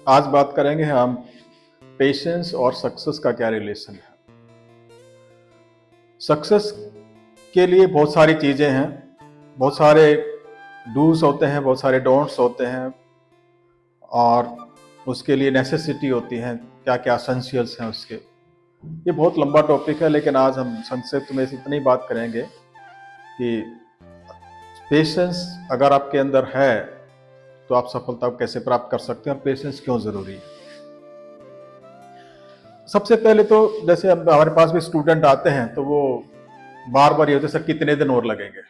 आज बात करेंगे हम पेशेंस और सक्सेस का क्या रिलेशन है। सक्सेस के लिए बहुत सारी चीजें हैं, बहुत सारे डूज होते हैं, बहुत सारे डोंट्स होते हैं और उसके लिए नेसेसिटी होती है, क्या क्या एसेंशियल्स हैं उसके। ये बहुत लंबा टॉपिक है, लेकिन आज हम संक्षिप्त में इतनी बात करेंगे कि पेशेंस अगर आपके अंदर है तो आप सफलता कैसे प्राप्त कर सकते हैं और पेशेंस क्यों जरूरी है। सबसे पहले तो जैसे अब हमारे पास भी स्टूडेंट आते हैं तो वो बार बार ये होते सर कितने दिन और लगेंगे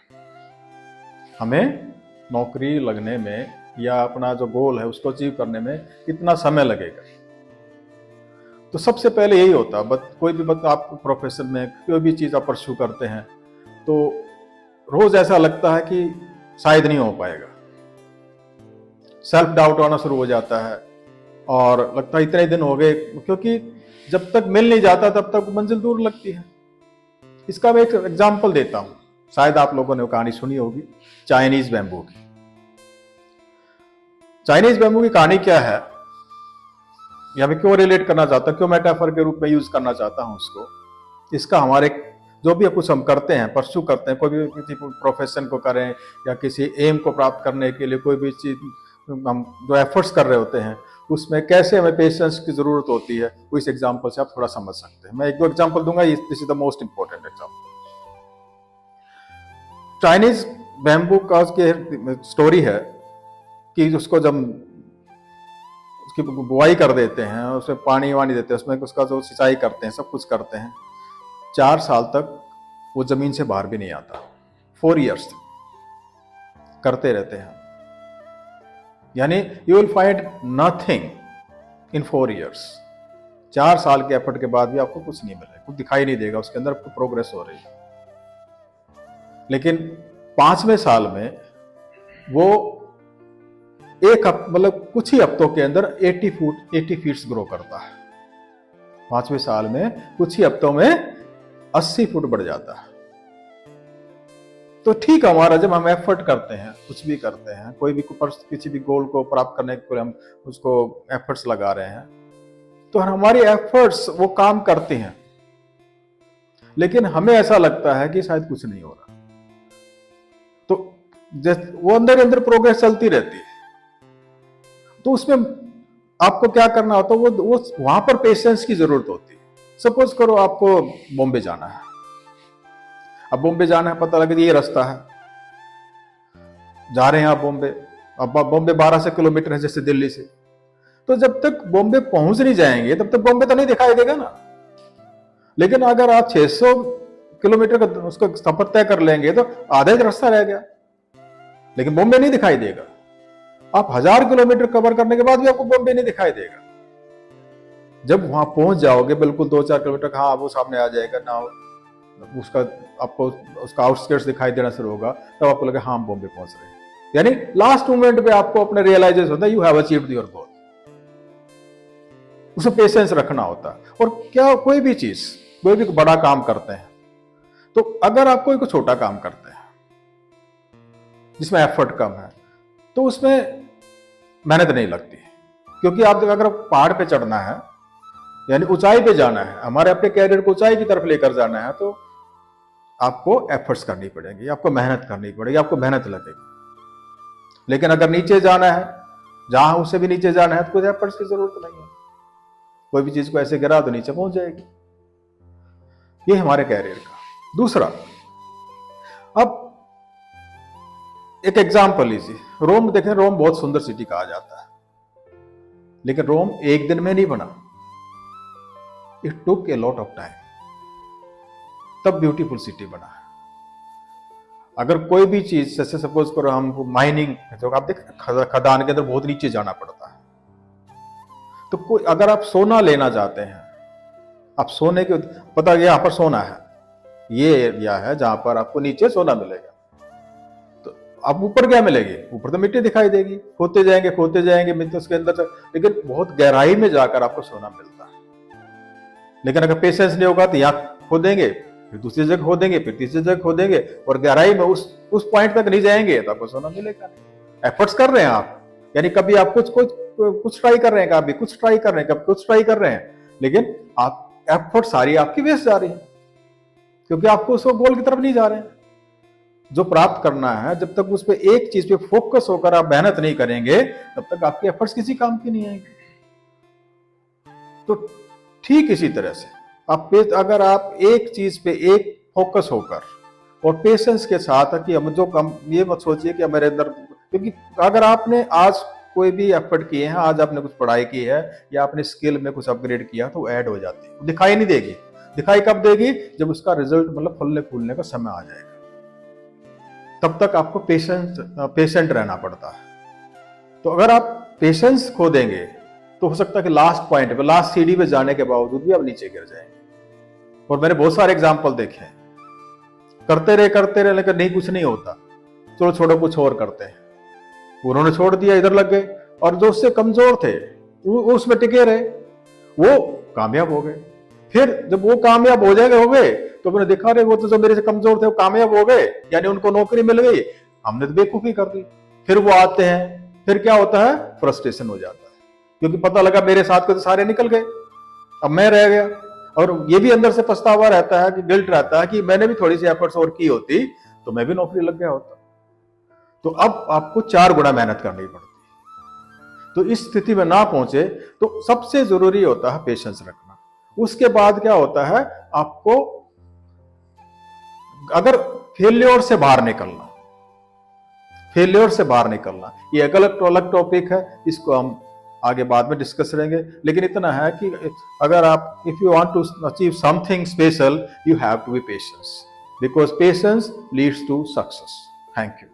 हमें नौकरी लगने में या अपना जो गोल है उसको अचीव करने में कितना समय लगेगा। तो सबसे पहले यही होता है, कोई भी आप प्रोफेशन में कोई भी चीज आप परस्यू करते हैं तो रोज ऐसा लगता है कि शायद नहीं हो पाएगा, सेल्फ डाउट आना शुरू हो जाता है और लगता है इतने दिन हो गए, क्योंकि जब तक मिल नहीं जाता तब तक मंजिल दूर लगती है। इसका मैं एक एग्जांपल देता हूं, शायद आप लोगों ने वो कहानी सुनी होगी चाइनीज बैम्बू की। चाइनीज बैम्बू की कहानी क्या है, या मैं क्यों रिलेट करना चाहता हूं, क्यों मेटाफर के रूप में यूज करना चाहता हूं उसको। इसका हमारे जो भी कुछ हम करते हैं, परस्यू करते हैं, कोई भी किसी प्रोफेशन को करें या किसी एम को प्राप्त करने के लिए कोई भी चीज हम जो एफर्ट्स कर रहे होते हैं उसमें कैसे हमें पेशेंस की जरूरत होती है, वो इस एग्जांपल से आप थोड़ा समझ सकते हैं। मैं एक दो एग्जांपल दूंगा, this is the most important example. Chinese bamboo का उसकी स्टोरी है कि उसको जब उसकी बुआई कर देते हैं, उसमें पानी वानी देते हैं, उसमें उसका जो सिंचाई करते हैं, सब कुछ करते हैं, 4 साल तक वो जमीन से बाहर भी नहीं आता। 4 years करते रहते हैं, यानी you will find nothing in 4 years। 4 साल के एफर्ट के बाद भी आपको कुछ नहीं मिलेगा, कुछ दिखाई नहीं देगा उसके अंदर आपको प्रोग्रेस हो रही है। लेकिन 5वें साल में वो मतलब कुछ ही हफ्तों के अंदर 80 फीट ग्रो करता है। 5वें साल में कुछ ही हफ्तों में 80 फुट बढ़ जाता है। तो ठीक है, हमारा जब हम एफर्ट करते हैं, कुछ भी करते हैं, कोई भी किसी भी गोल को प्राप्त करने के लिए हम उसको एफर्ट्स लगा रहे हैं, तो हमारी एफर्ट्स वो काम करते हैं, लेकिन हमें ऐसा लगता है कि शायद कुछ नहीं हो रहा। तो वो अंदर अंदर प्रोग्रेस चलती रहती है। तो उसमें आपको क्या करना होता है, वो वहां पर पेशेंस की जरूरत होती है। सपोज करो आपको बॉम्बे जाना है, अब बॉम्बे जाना है, पता लगे ये रास्ता है, जा रहे हैं आप बॉम्बे। अब बॉम्बे 1200 किलोमीटर है जैसे दिल्ली से, तो जब तक बॉम्बे पहुंच नहीं जाएंगे तब तक बॉम्बे तो नहीं दिखाई देगा ना। लेकिन अगर आप 600 किलोमीटर का उसका सफर तय कर लेंगे तो आधा ही रास्ता रह गया, लेकिन बॉम्बे नहीं दिखाई देगा। आप 1000 किलोमीटर कवर करने के बाद भी आपको बॉम्बे नहीं दिखाई देगा। जब वहां पहुंच जाओगे बिल्कुल 2-4 किलोमीटर, हाँ वो सामने आ जाएगा ना, उसका आपको उसका आउटस्कर्ट्स दिखाई देना शुरू होगा, तब आपको लगे हाँ हम बॉम्बे पहुंच रहे हैं। यानी लास्ट मोमेंट पे आपको अपने रियलाइजेशन होता है you have achieved your goal. उसमें पेशेंस रखना होता है। और क्या कोई भी चीज, कोई भी बड़ा काम करते हैं, तो अगर आप कोई छोटा काम करते हैं जिसमें एफर्ट कम है, तो उसमें मेहनत नहीं लगती, क्योंकि आप अगर पहाड़ पे चढ़ना है यानी ऊंचाई पे जाना है, हमारे अपने कैरियर को ऊंचाई की तरफ लेकर जाना है, तो आपको एफर्ट्स करनी पड़ेगी, आपको मेहनत करनी पड़ेगी, आपको मेहनत लगेगी। लेकिन अगर नीचे जाना है, जहां उससे भी नीचे जाना है, तो कोई एफर्ट्स की जरूरत नहीं है। कोई भी चीज को ऐसे गिरा तो नीचे पहुंच जाएगी। ये हमारे कैरियर का। दूसरा, अब एक एग्जाम्पल लीजिए, रोम देखें। रोम बहुत सुंदर सिटी कहा जाता है, लेकिन रोम एक दिन में नहीं बना। It took a lot of time, तब ब्यूटीफुल सिटी बना है। अगर कोई भी चीज, जैसे सपोज करो हम माइनिंग, जो आप देख खदान के अंदर बहुत नीचे जाना पड़ता है, तो कोई अगर आप सोना लेना चाहते हैं, आप सोने के पता यहां पर सोना है, ये एरिया है जहां पर आपको नीचे सोना मिलेगा, तो अब ऊपर क्या मिलेगी? ऊपर तो मिट्टी दिखाई देगी, खोदते जाएंगे मिट्टी उसके अंदर, लेकिन बहुत गहराई में जाकर आपको सोना मिलता है। लेकिन अगर पेशेंस नहीं होगा तो यहाँ खोदेंगे, फिर दूसरी जगह खोदेंगे, फिर तीसरी जगह खोदेंगे, और गहराई में उस पॉइंट तक नहीं जाएंगे तो आपको सोना मिलेगा नहीं। एफर्ट्स कर रहे हैं आप, यानी कभी आप कुछ कुछ ट्राई कर रहे हैं, कभी कुछ ट्राई कर रहे हैं, कभी कुछ ट्राई कर रहे हैं, लेकिन आप एफर्ट सारी आपकी वेस्ट जा रही है, क्योंकि आपको उस गोल की तरफ नहीं जा रहे हैं। जो प्राप्त करना है, जब तक उस पर एक चीज पे फोकस होकर आप मेहनत नहीं करेंगे, तब तक आपके एफर्ट्स किसी काम की नहीं आएंगे। तो ठीक इसी तरह से अगर आप एक चीज पे एक फोकस होकर और पेशेंस के साथ, कि हम जो कम, ये मत सोचिए कि मेरे अंदर, क्योंकि अगर आपने आज कोई भी एफर्ट किए हैं, आज आपने कुछ पढ़ाई की है या आपने स्किल में कुछ अपग्रेड किया, तो ऐड हो जाती है, दिखाई नहीं देगी। दिखाई कब देगी? जब उसका रिजल्ट मतलब फलने फूलने का समय आ जाएगा। तब तक आपको पेशेंट रहना पड़ता है। तो अगर आप पेशेंस खो देंगे तो हो सकता है कि लास्ट पॉइंट पे, लास्ट सीढ़ी पे जाने के बावजूद भी आप नीचे गिर जाएंगे। और मैंने बहुत सारे एग्जाम्पल देखे हैं, करते रहे लेकिन नहीं, कुछ नहीं होता, चलो छोड़ो कुछ और करते हैं। उन्होंने छोड़ दिया, इधर लग गए, और जो उससे कमजोर थे वो उसमें टिके रहे, वो कामयाब हो गए। फिर जब वो कामयाब हो गए तो मैंने देखा रहे, वो तो जो मेरे से कमजोर थे वो कामयाब हो गए, यानी उनको नौकरी मिल गई, हमने तो बेवकूफी कर दी। फिर वो आते हैं, फिर क्या होता है? फ्रस्ट्रेशन हो जाता है, क्योंकि पता लगा मेरे साथ के तो सारे निकल गए, अब मैं रह गया। और ये भी अंदर से पछतावा रहता है, कि गिल्ट रहता है कि मैंने भी थोड़ी सी एफर्ट्स और की होती तो मैं भी नौकरी लग गया होता। तो अब आपको 4 गुना मेहनत करनी पड़ती है। तो इस स्थिति में ना पहुंचे तो सबसे जरूरी होता है पेशेंस रखना। उसके बाद क्या होता है, आपको अगर फेल्योर से बाहर निकलना, ये एक अलग टॉपिक है, इसको हम आगे बाद में डिस्कस करेंगे। लेकिन इतना है कि अगर आप, if you want to achieve something special, you have to be patience, because patience leads to success. Thank you.